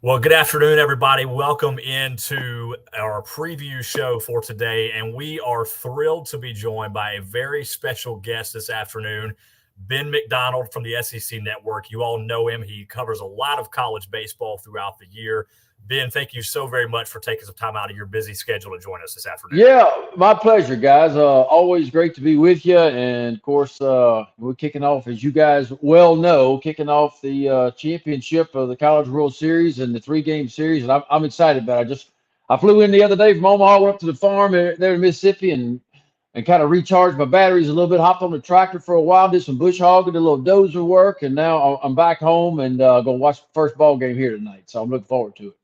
Well, good afternoon, everybody. Welcome into our preview show for today. And we are thrilled to be joined by a very special guest this afternoon, Ben McDonald from the SEC Network. You all know him. He covers a lot of college baseball throughout the year. Ben, thank you so very much for taking some time out of your busy schedule to join us this afternoon. Yeah, my pleasure, guys. Always great to be with you. And of course, we're kicking off, as you guys well know, kicking off the championship of the College World Series and the three-game series. And I'm excited about it. I flew in the other day from Omaha, went up to the farm there in Mississippi and kind of recharged my batteries a little bit, hopped on the tractor for a while, did some bush hogging, did a little dozer work, and now I'm back home and going to watch the first ball game here tonight. So I'm looking forward to it.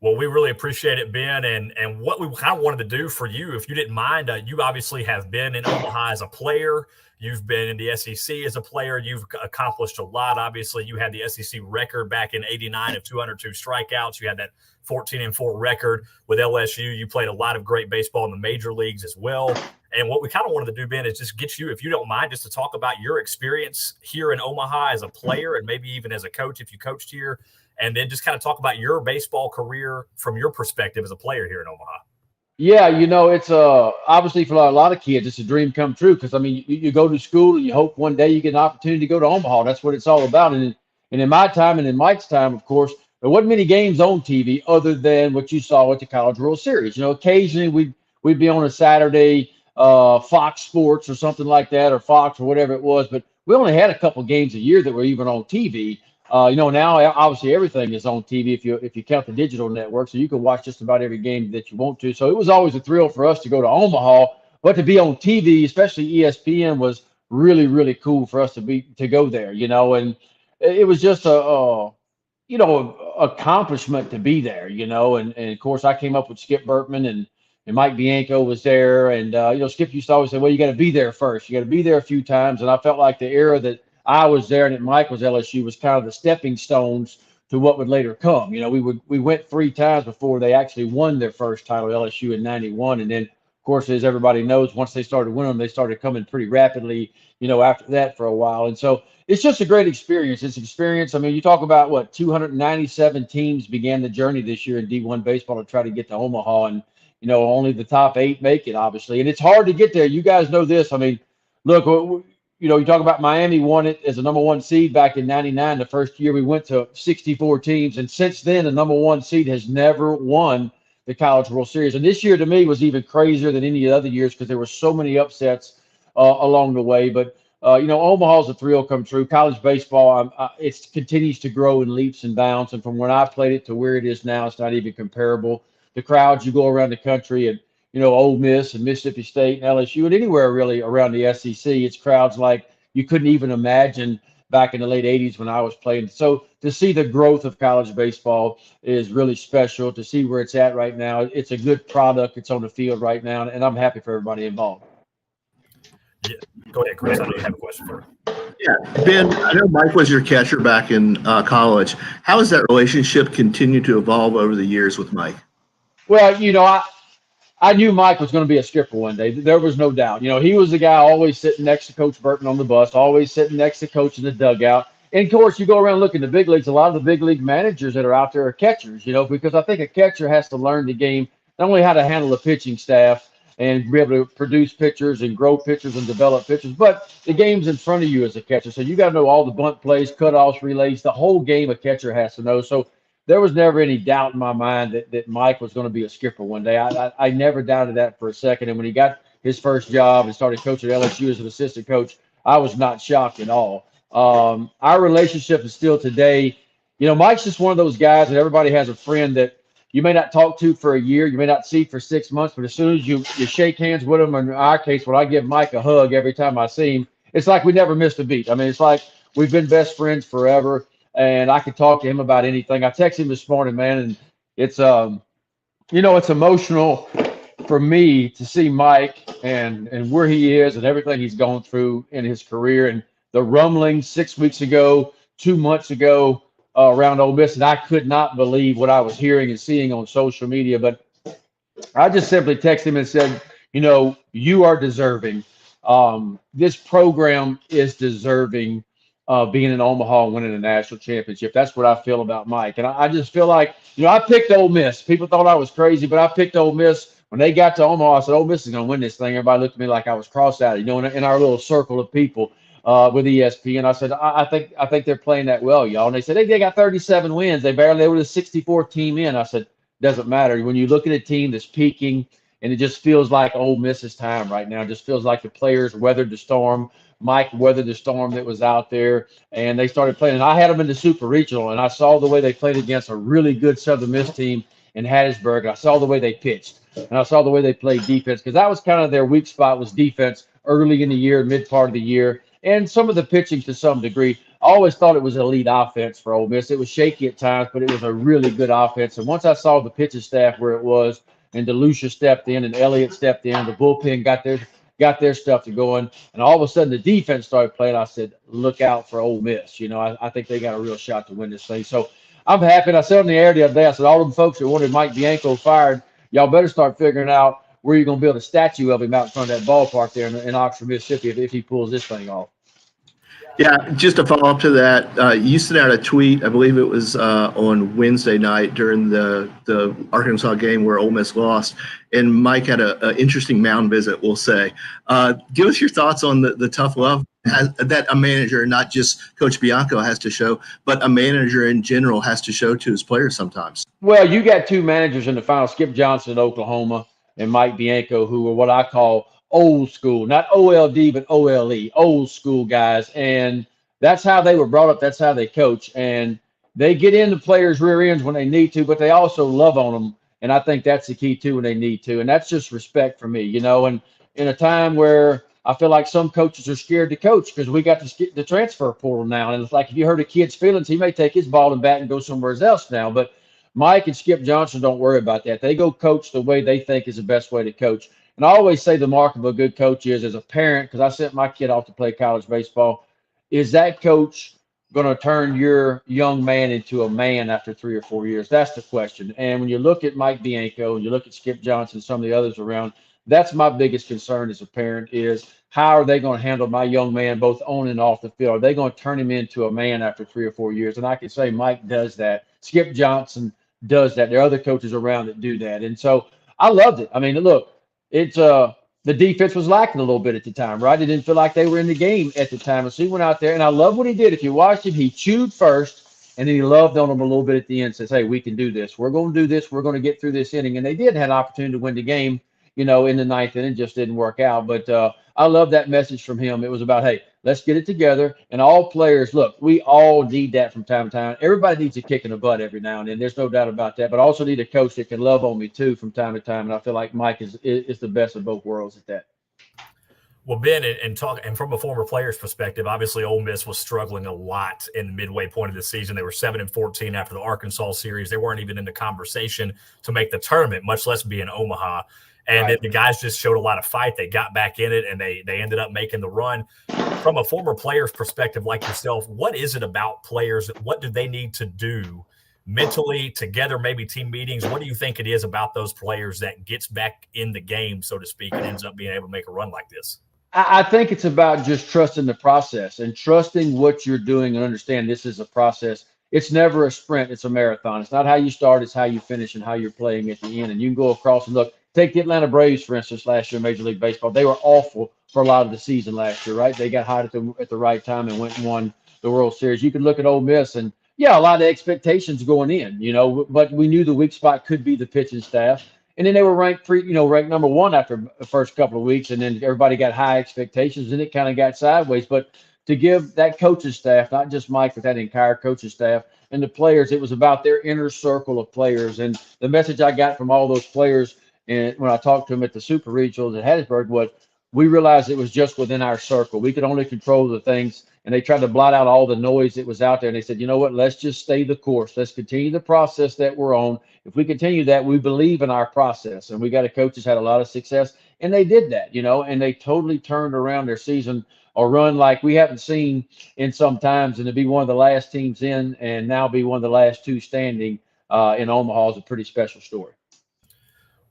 Well, we really appreciate it, Ben, and what we kind of wanted to do for you, if you didn't mind, you obviously have been in Omaha as a player. You've been in the SEC as a player. You've accomplished a lot. Obviously, you had the SEC record back in '89 of 202 strikeouts. You had that 14-4 record with LSU. You played a lot of great baseball in the major leagues as well. And what we kind of wanted to do, Ben, is just get you, if you don't mind, just to talk about your experience here in Omaha as a player and maybe even as a coach if you coached here. And then just kind of talk about your baseball career from your perspective as a player here in Omaha. Yeah, it's obviously for a lot of kids, it's a dream come true because, I mean, you go to school and you hope one day you get an opportunity to go to Omaha. That's what it's all about. And in my time and in Mike's time, of course, there wasn't many games on TV other than what you saw at the College World Series. Occasionally we'd be on a Saturday, Fox Sports or something like that, or Fox or whatever it was. But we only had a couple games a year that were even on TV. Now obviously everything is on TV if you count the digital network, so you can watch just about every game that you want to. So it was always a thrill for us to go to Omaha, but to be on TV, especially ESPN, was really, really cool for us to go there. And it was just accomplishment to be there. And of course I came up with Skip Bertman and Mike Bianco was there, and Skip used to always say, well, you got to be there first. You got to be there a few times, and I felt like the era that I was there and that Mike was LSU was kind of the stepping stones to what would later come. We went three times before they actually won their first title, LSU in '91. And then, of course, as everybody knows, once they started winning them, they started coming pretty rapidly, after that for a while. And so it's just a great experience. It's experience. I mean, you talk about 297 teams began the journey this year in D1 baseball to try to get to Omaha. And, only the top 8 make it, obviously. And it's hard to get there. You guys know this. I mean, look, you talk about Miami won it as a number 1 seed back in '99. The first year we went to 64 teams. And since then, the number 1 seed has never won the College World Series. And this year, to me, was even crazier than any of the other years because there were so many upsets along the way. But, Omaha's a thrill come true. College baseball, it continues to grow in leaps and bounds. And from when I played it to where it is now, it's not even comparable. The crowds, you go around the country and, Ole Miss and Mississippi State and LSU and anywhere really around the SEC, it's crowds like you couldn't even imagine back in the late 80s when I was playing. So to see the growth of college baseball is really special. To see where it's at right now, it's a good product. It's on the field right now, and I'm happy for everybody involved. Yeah. Go ahead, Chris. I know you have a question for me. Yeah, Ben, I know Mike was your catcher back in college. How has that relationship continued to evolve over the years with Mike? Well, I knew Mike was going to be a skipper one day. There was no doubt. He was the guy always sitting next to Coach Burton on the bus, always sitting next to Coach in the dugout. And, of course, you go around looking at the big leagues, a lot of the big league managers that are out there are catchers, because I think a catcher has to learn the game, not only how to handle the pitching staff and be able to produce pitchers and grow pitchers and develop pitchers, but the game's in front of you as a catcher. So you got to know all the bunt plays, cutoffs, relays, the whole game a catcher has to know. So there was never any doubt in my mind that Mike was going to be a skipper one day. I never doubted that for a second. And when he got his first job and started coaching at LSU as an assistant coach, I was not shocked at all. Our relationship is still today. Mike's just one of those guys that everybody has a friend that you may not talk to for a year, you may not see for 6 months, but as soon as you shake hands with him, in our case, when I give Mike a hug every time I see him, it's like we never missed a beat. I mean, it's like we've been best friends forever. And I could talk to him about anything. I texted him this morning, man, and it's it's emotional for me to see Mike and where he is and everything he's gone through in his career and the rumblings 6 weeks ago, 2 months ago around Ole Miss, and I could not believe what I was hearing and seeing on social media. But I just simply texted him and said, you are deserving. This program is deserving being in Omaha and winning a national championship. That's what I feel about Mike. And I just feel like, I picked Ole Miss. People thought I was crazy, but I picked Ole Miss. When they got to Omaha, I said, Ole Miss is going to win this thing. Everybody looked at me like I was cross-eyed, in our little circle of people with ESPN. I said, I think they're playing that well, y'all. And they said, they got 37 wins. They were the 64th team in. I said, doesn't matter. When you look at a team that's peaking, and it just feels like Ole Miss's time right now. It just feels like the players weathered the storm. Mike weathered the storm that was out there, and they started playing. And I had them in the Super Regional, and I saw the way they played against a really good Southern Miss team in Hattiesburg. I saw the way they pitched, and I saw the way they played defense, because that was kind of their weak spot, was defense early in the year, mid part of the year, and some of the pitching to some degree. I always thought it was elite offense for Ole Miss. It was shaky at times, but it was a really good offense. And once I saw the pitching staff where it was, and DeLucia stepped in, and Elliott stepped in, the bullpen got their stuff to going, and all of a sudden the defense started playing. I said, look out for Ole Miss. I think they got a real shot to win this thing. So I'm happy. And I said on the air the other day, I said, all them folks that wanted Mike Bianco fired, y'all better start figuring out where you're going to build a statue of him out in front of that ballpark there in Oxford, Mississippi, if he pulls this thing off. Yeah, just to follow up to that, you sent out a tweet, I believe it was on Wednesday night during the Arkansas game where Ole Miss lost, and Mike had an interesting mound visit, we'll say. Give us your thoughts on the tough love that a manager, not just Coach Bianco, has to show, but a manager in general has to show to his players sometimes. Well, you got two managers in the final, Skip Johnson in Oklahoma and Mike Bianco, who are what I call old school, not OLD, but OLE, old school guys. And that's how they were brought up. That's how they coach. And they get into players' rear ends when they need to, but they also love on them. And I think that's the key too when they need to. And that's just respect for me, and in a time where I feel like some coaches are scared to coach because we got the transfer portal now. And it's like, if you hurt a kid's feelings, he may take his ball and bat and go somewhere else now. But Mike and Skip Johnson don't worry about that. They go coach the way they think is the best way to coach. And I always say the mark of a good coach is, as a parent, because I sent my kid off to play college baseball, is that coach going to turn your young man into a man after 3 or 4 years? That's the question. And when you look at Mike Bianco and you look at Skip Johnson, some of the others around, that's my biggest concern as a parent, is how are they going to handle my young man both on and off the field? Are they going to turn him into a man after 3 or 4 years? And I can say Mike does that. Skip Johnson does that. There are other coaches around that do that. And so I loved it. I mean, look, it's the defense was lacking a little bit at the time, right? It didn't feel like they were in the game at the time. And so he went out there, and I love what he did. If you watched him, he chewed first, and then he loved on them a little bit at the end. Says, hey, we can do this. We're going to do this. We're going to get through this inning. And they did have an opportunity to win the game, in the ninth inning. Just didn't work out. But I love that message from him. It was about, hey, let's get it together. And all players, look, we all need that from time to time. Everybody needs a kick in the butt every now and then. There's no doubt about that. But I also need a coach that can love on me, too, from time to time. And I feel like Mike is the best of both worlds at that. Well, Ben, and from a former player's perspective, obviously Ole Miss was struggling a lot in the midway point of the season. They were 7-14 after the Arkansas series. They weren't even in the conversation to make the tournament, much less be in Omaha. And right. The guys just showed a lot of fight. They got back in it, and they ended up making the run. From a former player's perspective like yourself, what is it about players? What do they need to do mentally, together, maybe team meetings? What do you think it is about those players that gets back in the game, so to speak, and ends up being able to make a run like this? I think it's about just trusting the process and trusting what you're doing and understand this is a process. It's never a sprint. It's a marathon. It's not how you start. It's how you finish and how you're playing at the end. And you can go across and look. Take the Atlanta Braves, for instance, last year in Major League Baseball. They were awful for a lot of the season last year, right? They got hot at the right time and went and won the World Series. You could look at Ole Miss and, yeah, a lot of expectations going in, but we knew the weak spot could be the pitching staff. And then they were ranked number one after the first couple of weeks, and then everybody got high expectations, and it kind of got sideways. But to give that coaching staff, not just Mike, but that entire coaching staff and the players, it was about their inner circle of players. And the message I got from all those players, and when I talked to them at the Super Regionals at Hattiesburg, was we realized it was just within our circle. We could only control the things, and they tried to blot out all the noise that was out there. And they said, you know what, let's just stay the course. Let's continue the process that we're on. If we continue that, we believe in our process. And we got a coach that's had a lot of success, and they did that, and they totally turned around their season or run like we haven't seen in some times. And to be one of the last teams in and now be one of the last two standing in Omaha is a pretty special story.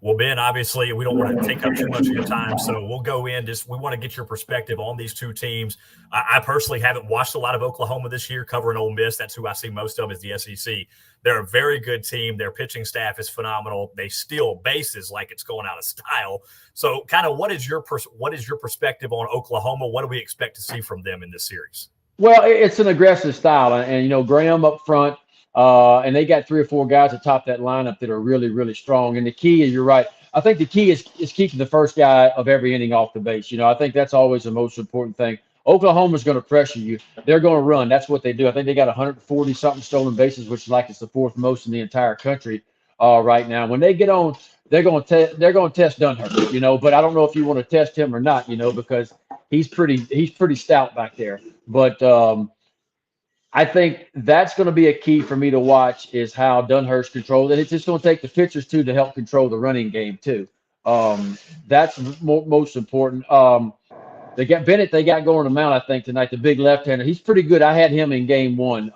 Well, Ben, obviously, we don't want to take up too much of your time, so we'll go in. We want to get your perspective on these two teams. I personally haven't watched a lot of Oklahoma this year, covering Ole Miss. That's who I see most of is the SEC. They're a very good team. Their pitching staff is phenomenal. They steal bases like it's going out of style. So, kind of, what is your perspective on Oklahoma? What do we expect to see from them in this series? Well, it's an aggressive style, and Graham up front. And they got 3 or 4 guys atop that lineup that are really, really strong. And the key is, you're right. I think the key is keeping the first guy of every inning off the base. I think that's always the most important thing. Oklahoma's going to pressure you. They're going to run. That's what they do. I think they got 140-something stolen bases, which is like it's the 4th most in the entire country right now. When they get on, they're going to test Dunhurst, But I don't know if you want to test him or not, because he's pretty stout back there. But I think that's going to be a key for me to watch, is how Dunhurst controls, and it's just going to take the pitchers too to help control the running game too. That's most important. They got Bennett. They got going to mount, I think, tonight. The big left-hander. He's pretty good. I had him in game 1.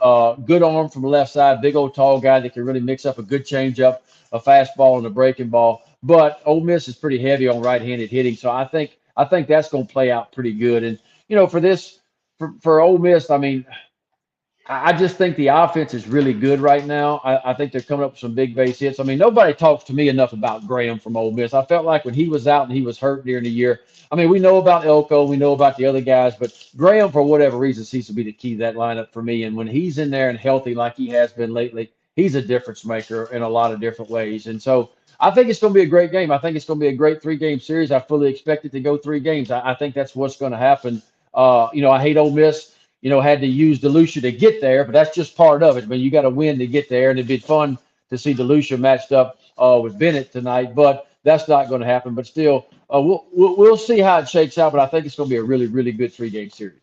Good arm from the left side. Big old tall guy that can really mix up a good changeup, a fastball, and a breaking ball. But Ole Miss is pretty heavy on right-handed hitting, so I think that's going to play out pretty good. And for Ole Miss, I mean, I just think the offense is really good right now. I think they're coming up with some big base hits. I mean, nobody talks to me enough about Graham from Ole Miss. I felt like when he was out and he was hurt during the year, I mean, we know about Elko, we know about the other guys, but Graham, for whatever reason, seems to be the key to that lineup for me. And when he's in there and healthy like he has been lately, he's a difference maker in a lot of different ways. And so I think it's going to be a great game. I think it's going to be a great 3-game series. I fully expect it to go 3 games. I think that's what's going to happen. I hate Ole Miss. Had to use DeLucia to get there, but that's just part of it. I mean, you got to win to get there, and it'd be fun to see DeLucia matched up with Bennett tonight, but that's not going to happen. But still, we'll see how it shakes out, but I think it's going to be a really, really good 3-game series.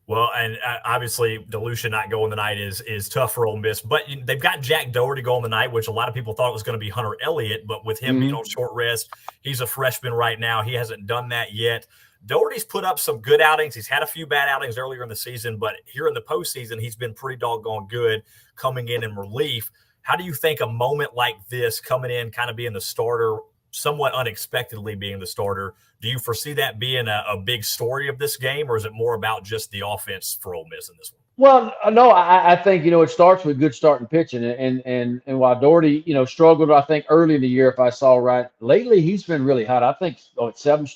Well, and obviously DeLucia not going tonight is tough for Ole Miss, but they've got Jack Doherty going tonight, which a lot of people thought it was going to be Hunter Elliott, but with him being on short rest, he's a freshman right now. He hasn't done that yet. Doherty's put up some good outings. He's had a few bad outings earlier in the season, but here in the postseason, he's been pretty doggone good coming in relief. How do you think a moment like this, coming in, kind of being the starter, somewhat unexpectedly being the starter, do you foresee that being a big story of this game, or is it more about just the offense for Ole Miss in this one? Well, no, I think, it starts with good starting pitching. And while Doherty, struggled, I think, early in the year, if I saw right, lately he's been really hot. I think 7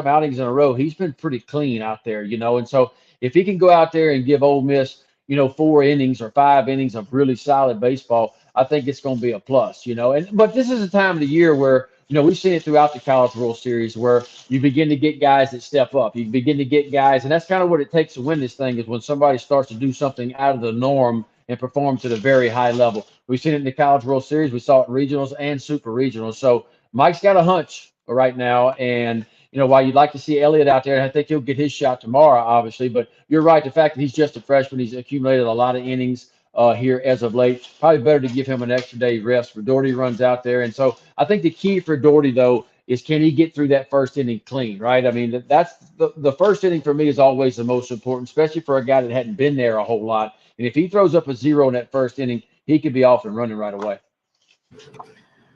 outings in a row, he's been pretty clean out there, And so if he can go out there and give Ole Miss, 4 innings or 5 innings of really solid baseball, I think it's going to be a plus, But this is a time of the year where, we've seen it throughout the College World Series where you begin to get guys that step up. You begin to get guys, and that's kind of what it takes to win this thing, is when somebody starts to do something out of the norm and performs at a very high level. We've seen it in the College World Series. We saw it in regionals and super regionals. So Mike's got a hunch right now. And, while you'd like to see Elliott out there, and I think he'll get his shot tomorrow, obviously, but you're right. The fact that he's just a freshman, he's accumulated a lot of innings here as of late. Probably better to give him an extra day rest for Doherty runs out there. And so I think the key for Doherty, though, is can he get through that first inning clean, right? I mean, that's the first inning for me is always the most important, especially for a guy that hadn't been there a whole lot. And if he throws up a 0 in that first inning, he could be off and running right away.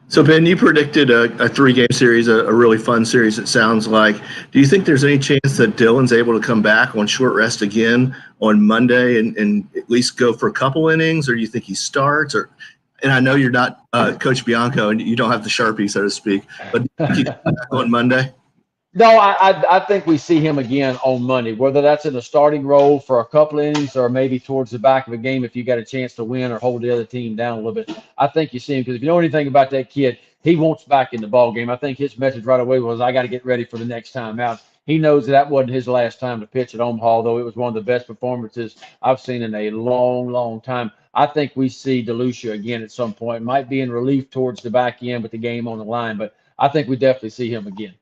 So, Ben, you predicted a 3-game series, a really fun series, it sounds like. Do you think there's any chance that Dylan's able to come back on short rest again on Monday and at least go for a couple innings, or do you think he starts? And I know you're not Coach Bianco and you don't have the Sharpie, so to speak, but do you think he can come back on Monday? No, I think we see him again on Monday, whether that's in the starting role for a couple innings or maybe towards the back of a game if you got a chance to win or hold the other team down a little bit. I think you see him, because if you know anything about that kid, he wants back in the ball game. I think his message right away was, I got to get ready for the next time out. He knows that wasn't his last time to pitch at Omaha, although it was one of the best performances I've seen in a long, long time. I think we see DeLucia again at some point. Might be in relief towards the back end with the game on the line, but I think we definitely see him again.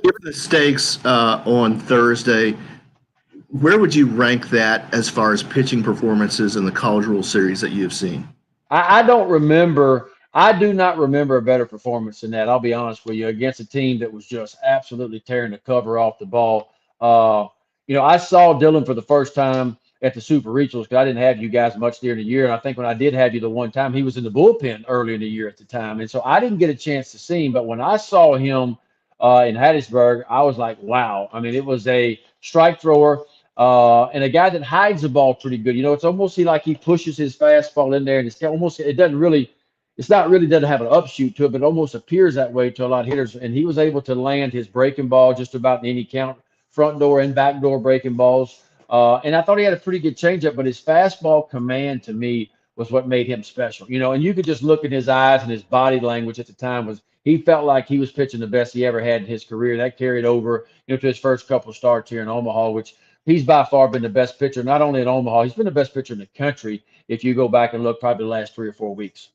Given the stakes on Thursday, where would you rank that as far as pitching performances in the College World Series that you have seen? I don't remember. I do not remember a better performance than that. I'll be honest with you, against a team that was just absolutely tearing the cover off the ball. I saw Dylan for the first time at the Super Regionals because I didn't have you guys much during the year. And I think when I did have you the one time, he was in the bullpen early in the year at the time. And so I didn't get a chance to see him. But when I saw him in Hattiesburg, I was like, wow. I mean, it was a strike thrower and a guy that hides the ball pretty good. You know, it's almost like he pushes his fastball in there, and it's not really doesn't have an upshoot to it, but it almost appears that way to a lot of hitters. And he was able to land his breaking ball just about in any count, front door and back door breaking balls. And I thought he had a pretty good changeup, but his fastball command to me was what made him special. You know, and you could just look at his eyes and his body language at the time was he felt like he was pitching the best he ever had in his career. That carried over, you know, to his first couple of starts here in Omaha, which he's by far been the best pitcher, not only in Omaha, he's been the best pitcher in the country if you go back and look probably the last 3 or 4 weeks.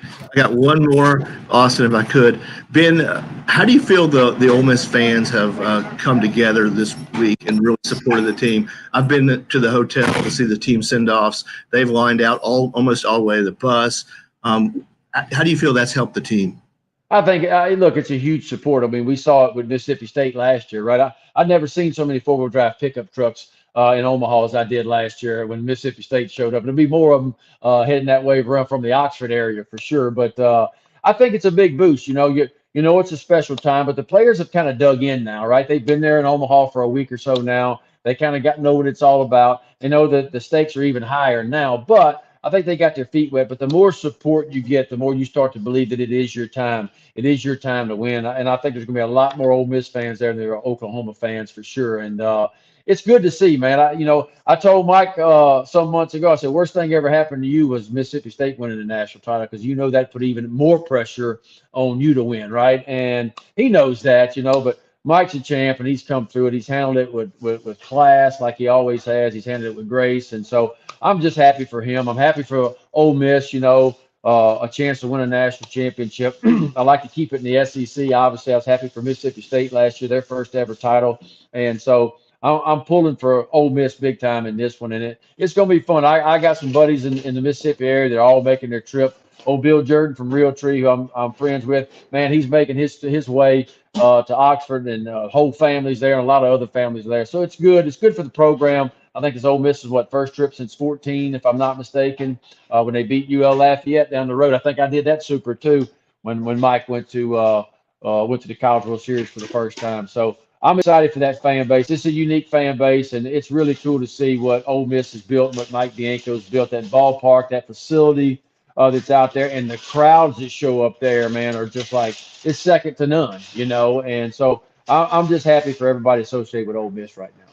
I got one more, Austin, if I could. Ben, how do you feel the Ole Miss fans have come together this week and really supported the team? I've been to the hotel to see the team send-offs. They've lined out almost all the way to the bus. How do you feel that's helped the team? I think, look, it's a huge support. I mean, we saw it with Mississippi State last year, right? I've never seen so many four-wheel drive pickup trucks in Omaha as I did last year when Mississippi State showed up. And there'll be more of them heading that way from the Oxford area for sure. But I think it's a big boost. You know, it's a special time. But the players have kind of dug in now, right? They've been there in Omaha for a week or so now. They kind of got to know what it's all about. They know that the stakes are even higher now. But I think they got their feet wet. But the more support you get, the more you start to believe that it is your time. It is your time to win. And I think there's going to be a lot more Ole Miss fans there than there are Oklahoma fans for sure. And it's good to see, man. I told Mike some months ago, I said, worst thing ever happened to you was Mississippi State winning the national title because you know that put even more pressure on you to win, right? And he knows that, but Mike's a champ, and he's come through it. He's handled it with class like he always has. He's handled it with grace. And so I'm just happy for him. I'm happy for Ole Miss, a chance to win a national championship. I like to keep it in the SEC. Obviously, I was happy for Mississippi State last year, their first ever title. And so I'm pulling for Ole Miss big time in this one. And it's going to be fun. I got some buddies in the Mississippi area. They're all making their trip. Old Bill Jordan from Realtree, who I'm friends with, man, he's making his way to Oxford, and whole families there, and a lot of other families there. So it's good. It's good for the program. I think it's Ole Miss's first trip since 14, if I'm not mistaken, when they beat UL Lafayette down the road. I think I did that super too when Mike went to the College World Series for the first time. So I'm excited for that fan base. It's a unique fan base, and it's really cool to see what Ole Miss has built, what Mike Bianco has built, that ballpark, that facility that's out there, and the crowds that show up there, man, are just like, it's second to none, And so I'm just happy for everybody associated with Ole Miss right now.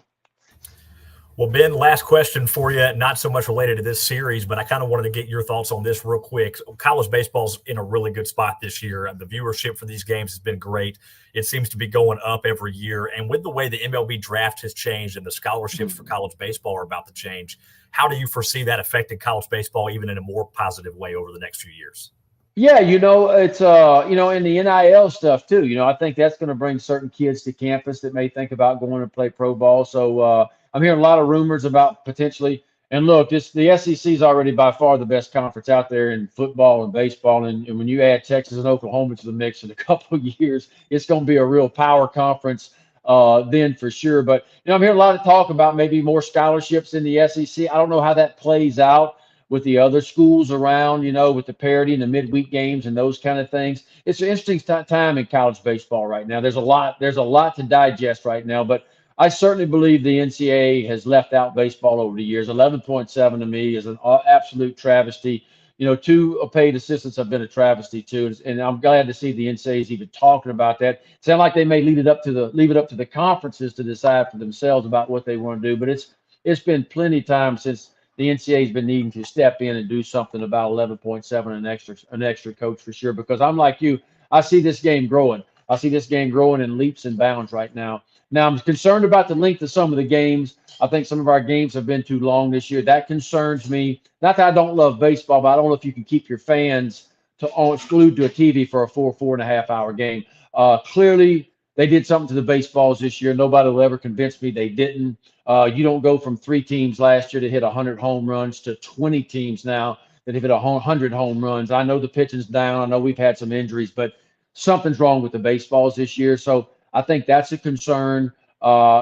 Well, Ben, last question for you, not so much related to this series, but I kind of wanted to get your thoughts on this real quick. College baseball's in a really good spot this year. The viewership for these games has been great. It seems to be going up every year. And with the way the MLB draft has changed and the scholarships for college baseball are about to change, how do you foresee that affecting college baseball even in a more positive way over the next few years? Yeah, it's in the NIL stuff too. I think that's going to bring certain kids to campus that may think about going to play pro ball. So I'm hearing a lot of rumors about potentially. And look, the SEC is already by far the best conference out there in football and baseball. And when you add Texas and Oklahoma to the mix in a couple of years, it's going to be a real power conference then for sure. But I'm hearing a lot of talk about maybe more scholarships in the SEC. I don't know how that plays out with the other schools around, with the parity and the midweek games and those kind of things. It's an interesting time in college baseball right now. There's a lot to digest right now, but I certainly believe the NCAA has left out baseball over the years. 11.7 to me is an absolute travesty. 2 paid assistants have been a travesty too, and I'm glad to see the NCAA is even talking about that. It sounds like they may leave it up to the conferences to decide for themselves about what they want to do. But it's been plenty of time since the NCAA has been needing to step in and do something about 11.7, an extra coach for sure. Because I'm like you, I see this game growing. I see this game growing in leaps and bounds right now. Now, I'm concerned about the length of some of the games. I think some of our games have been too long this year. That concerns me. Not that I don't love baseball, but I don't know if you can keep your fans glued to a TV for a 4.5 hour game. Clearly, they did something to the baseballs this year. Nobody will ever convince me they didn't. You don't go from 3 teams last year that hit 100 home runs to 20 teams now that have hit 100 home runs. I know the pitching's down. I know we've had some injuries, but something's wrong with the baseballs this year. So I think that's a concern.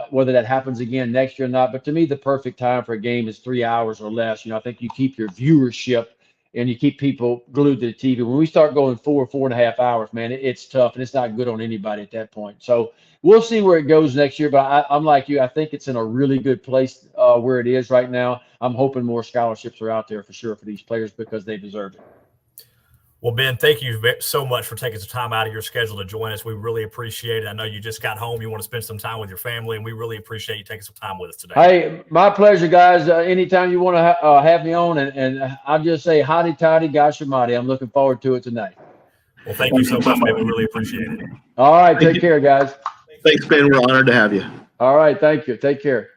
whether that happens again next year or not. But to me, the perfect time for a game is 3 hours or less. I think you keep your viewership and you keep people glued to the TV. When we start going 4.5 hours, man, it's tough, and it's not good on anybody at that point. So we'll see where it goes next year. But I'm like you. I think it's in a really good place where it is right now. I'm hoping more scholarships are out there for sure for these players because they deserve it. Well, Ben, thank you so much for taking some time out of your schedule to join us. We really appreciate it. I know you just got home. You want to spend some time with your family, and we really appreciate you taking some time with us today. Hey, my pleasure, guys. Anytime you want to have me on, and I'll just say hotty toddy, gosh almighty. I'm looking forward to it tonight. Well, thank you so much, man. We really appreciate it. All right. Take care, guys. Thanks, Ben. We're honored to have you. All right. Thank you. Take care.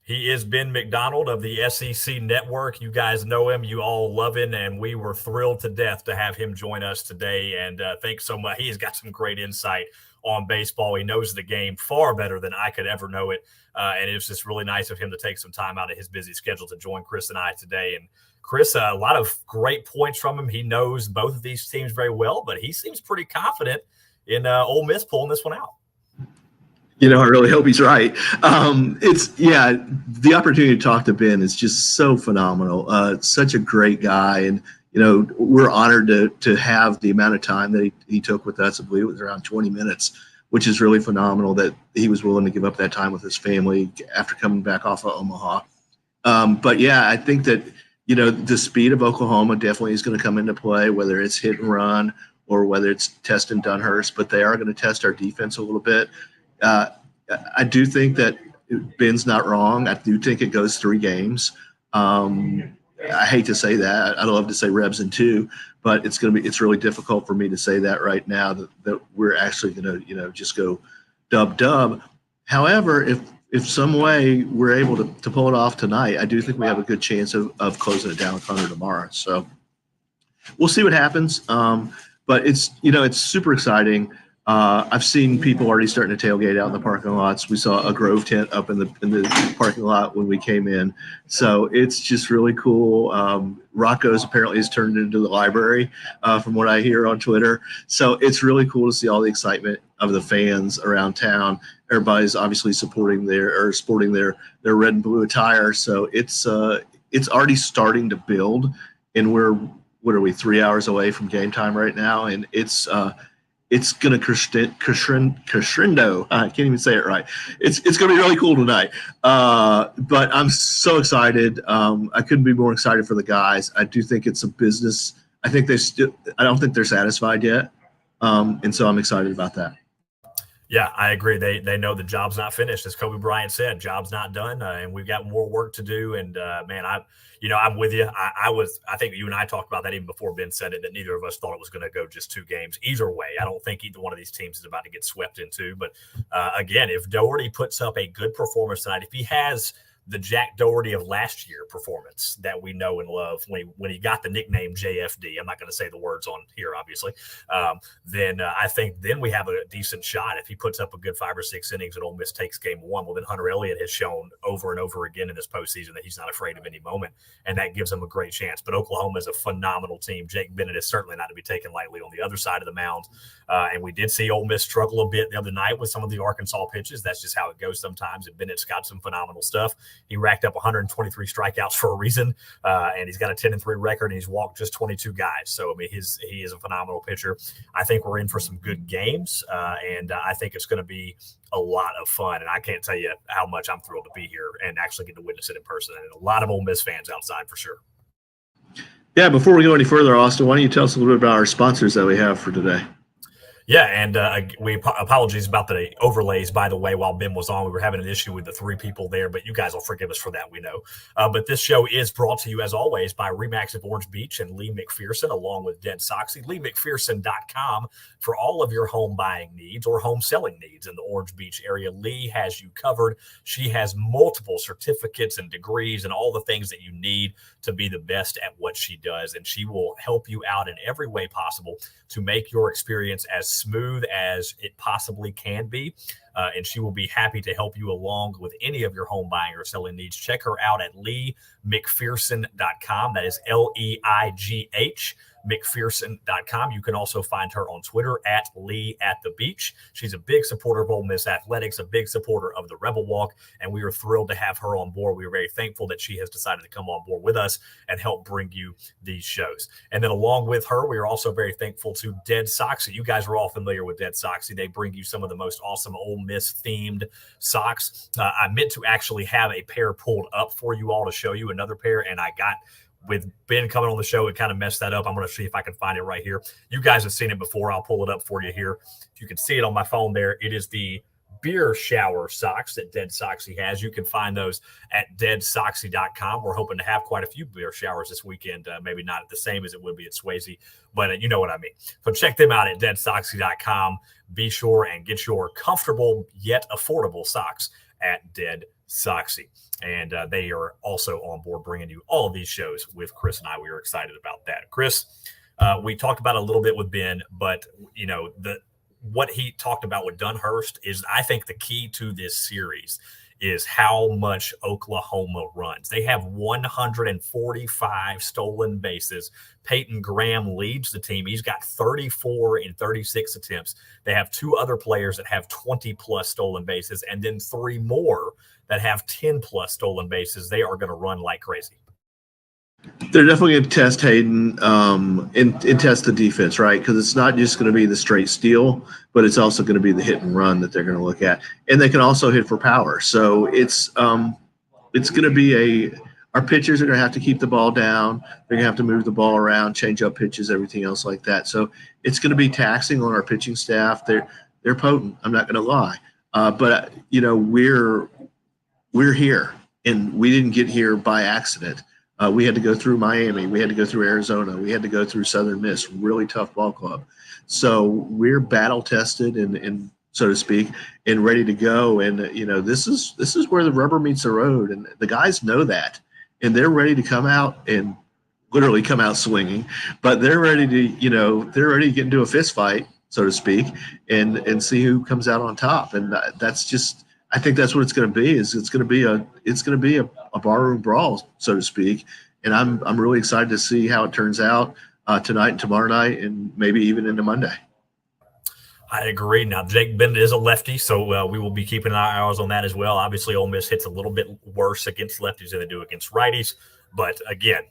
He is Ben McDonald of the SEC Network. You guys know him. You all love him, and we were thrilled to death to have him join us today. And thanks so much. He has got some great insight on baseball. He knows the game far better than I could ever know it. And it was just really nice of him to take some time out of his busy schedule to join Chris and I today. And Chris, a lot of great points from him. He knows both of these teams very well, but he seems pretty confident in Ole Miss pulling this one out. I really hope he's right. The opportunity to talk to Ben is just so phenomenal. Such a great guy. And, we're honored to have the amount of time that he took with us. I believe it was around 20 minutes, which is really phenomenal that he was willing to give up that time with his family after coming back off of Omaha. I think that, the speed of Oklahoma definitely is going to come into play, whether it's hit and run or whether it's testing Dunhurst, but they are going to test our defense a little bit. I do think that Ben's not wrong. I do think it goes 3 games. I hate to say that. I'd love to say Rebs in 2, but it's really difficult for me to say that right now that we're actually going to, just go dub. However, if some way we're able to pull it off tonight, I do think we have a good chance of closing it down with Hunter tomorrow. So we'll see what happens. But it's super exciting. I've seen people already starting to tailgate out in the parking lots. We saw a Grove tent up in the parking lot when we came in. So it's just really cool. Rocco's apparently has turned into the library from what I hear on Twitter. So it's really cool to see all the excitement of the fans around town. Everybody's obviously sporting their red and blue attire. So it's already starting to build, and what are we, 3 hours away from game time right now? And it's going to crescendo. I can't even say it right. It's going to be really cool tonight. But I'm so excited. I couldn't be more excited for the guys. I do think it's a business. I don't think they're satisfied yet. And so I'm excited about that. Yeah, I agree. They know the job's not finished. As Kobe Bryant said, job's not done, and we've got more work to do. And man, I'm with you. I think you and I talked about that even before Ben said it, that neither of us thought it was going to go just 2 games either way. I don't think either one of these teams is about to get swept into. But again, if Doherty puts up a good performance tonight, if he has the Jack Doherty of last year performance that we know and love when he got the nickname JFD. I'm not going to say the words on here, obviously. Then I think then we have a decent shot. If he puts up a good 5 or 6 innings and Ole Miss takes game 1, well, then Hunter Elliott has shown over and over again in this postseason that he's not afraid of any moment, and that gives him a great chance. But Oklahoma is a phenomenal team. Jake Bennett is certainly not to be taken lightly on the other side of the mound. And we did see Ole Miss struggle a bit the other night with some of the Arkansas pitches. That's just how it goes sometimes, and Bennett's got some phenomenal stuff. He racked up 123 strikeouts for a reason, and he's got a 10-3 record, and he's walked just 22 guys. So, I mean, he is a phenomenal pitcher. I think we're in for some good games, and I think it's going to be a lot of fun. And I can't tell you how much I'm thrilled to be here and actually get to witness it in person. And a lot of Ole Miss fans outside for sure. Yeah, before we go any further, Austin, why don't you tell us a little bit about our sponsors that we have for today? Yeah, and apologies about the overlays, by the way. While Ben was on, we were having an issue with the 3 people there, but you guys will forgive us for that, we know. But this show is brought to you, as always, by Remax of Orange Beach and Lee McPherson, along with Dent Soxy. LeeMcPherson.com for all of your home buying needs or home selling needs in the Orange Beach area. Lee has you covered. She has multiple certificates and degrees and all the things that you need to be the best at what she does, and she will help you out in every way possible to make your experience as smooth as it possibly can be. And she will be happy to help you along with any of your home buying or selling needs. Check her out at LeeMcPherson.com. That is LeigH leemcpherson.com. You can also find her on Twitter at @LeeAtTheBeach. She's a big supporter of Ole Miss athletics, a big supporter of the Rebel Walk, and we are thrilled to have her on board. We are very thankful that she has decided to come on board with us and help bring you these shows. And then along with her, we are also very thankful to Dead Soxy. You guys are all familiar with Dead Soxy. They bring you some of the most awesome Ole Miss themed socks. I meant to actually have a pair pulled up for you all to show you another pair, and I got, with Ben coming on the show, it kind of messed that up. I'm going to see if I can find it right here. You guys have seen it before. I'll pull it up for you here. If you can see it on my phone there, it is the beer shower socks that Dead Soxy has. You can find those at deadsoxy.com. We're hoping to have quite a few beer showers this weekend. Maybe not the same as it would be at Swayze, but you know what I mean. So check them out at deadsoxy.com. Be sure and get your comfortable yet affordable socks at Dead Soxy. And they are also on board bringing you all of these shows with Chris and I. We are excited about that. Chris, we talked about a little bit with Ben, but you know, what he talked about with Dunhurst is, I think, the key to this series is how much Oklahoma runs. They have 145 stolen bases. Peyton Graham leads the team. He's got 34 in 36 attempts. They have two other players that have 20-plus stolen bases, and then three more that have 10-plus stolen bases. They are going to run like crazy. They're definitely going to test Hayden and test the defense, right? Because it's not just going to be the straight steal, but it's also going to be the hit and run that they're going to look at. And they can also hit for power. So it's going to be our pitchers are going to have to keep the ball down. They're going to have to move the ball around, change up pitches, everything else like that. So it's going to be taxing on our pitching staff. They're potent. I'm not going to lie. But you know, we're here, and we didn't get here by accident. We had to go through Miami. We had to go through Arizona. We had to go through Southern Miss, really tough ball club. So we're battle tested and so to speak, and ready to go. And you know, this is where the rubber meets the road, and the guys know that, and they're ready to come out and literally come out swinging. But they're ready to get into a fist fight, so to speak, and see who comes out on top. And that's just. I think that's what it's going to be. It's going to be a barroom brawl, so to speak, and I'm really excited to see how it turns out tonight and tomorrow night, and maybe even into Monday. I agree. Now, Jake Bennett is a lefty, so we will be keeping our eyes on that as well. Obviously, Ole Miss hits a little bit worse against lefties than they do against righties, but again,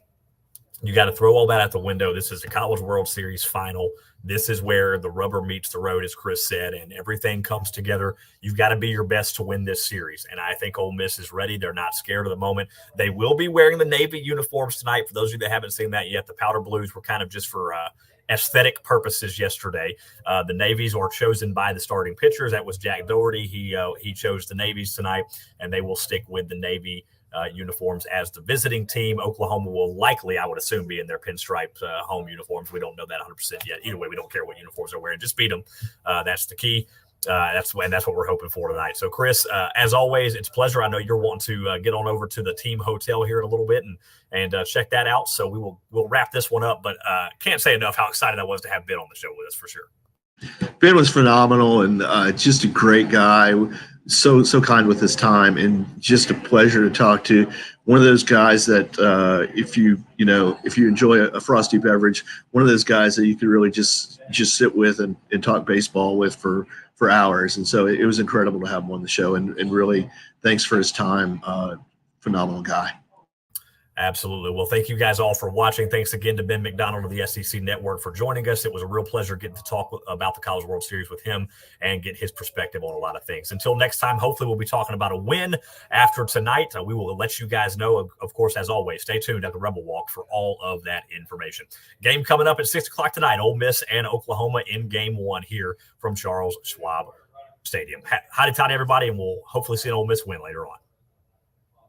you got to throw all that out the window. This is the College World Series final. This is where the rubber meets the road, as Chris said, and everything comes together. You've got to be your best to win this series, and I think Ole Miss is ready. They're not scared of the moment. They will be wearing the Navy uniforms tonight. For those of you that haven't seen that yet, the powder blues were kind of just for aesthetic purposes yesterday. The Navies are chosen by the starting pitchers. That was Jack Doherty. He chose the Navies tonight, and they will stick with the Navy uniforms as the visiting team. Oklahoma will likely, I would assume, be in their pinstripe home uniforms. We don't know that 100% yet. Either way, we don't care what uniforms they're wearing. Just beat them. That's the key. That's what we're hoping for tonight. So, Chris, as always, it's a pleasure. I know you're wanting to get on over to the team hotel here in a little bit and check that out. So we'll wrap this one up. But can't say enough how excited I was to have Ben on the show with us for sure. Ben was phenomenal and just a great guy. So kind with his time, and just a pleasure to talk to. One of those guys that if you enjoy a frosty beverage, one of those guys that you could really just sit with and talk baseball with for hours. And so it was incredible to have him on the show, and really thanks for his time. Phenomenal guy. Absolutely. Well, thank you guys all for watching. Thanks again to Ben McDonald of the SEC Network for joining us. It was a real pleasure getting to talk about the College World Series with him and get his perspective on a lot of things. Until next time, hopefully we'll be talking about a win after tonight. We will let you guys know, of course, as always, stay tuned at the Rebel Walk for all of that information. Game coming up at 6 o'clock tonight, Ole Miss and Oklahoma in Game 1 here from Charles Schwab Stadium. Howdy, everybody, and we'll hopefully see an Ole Miss win later on.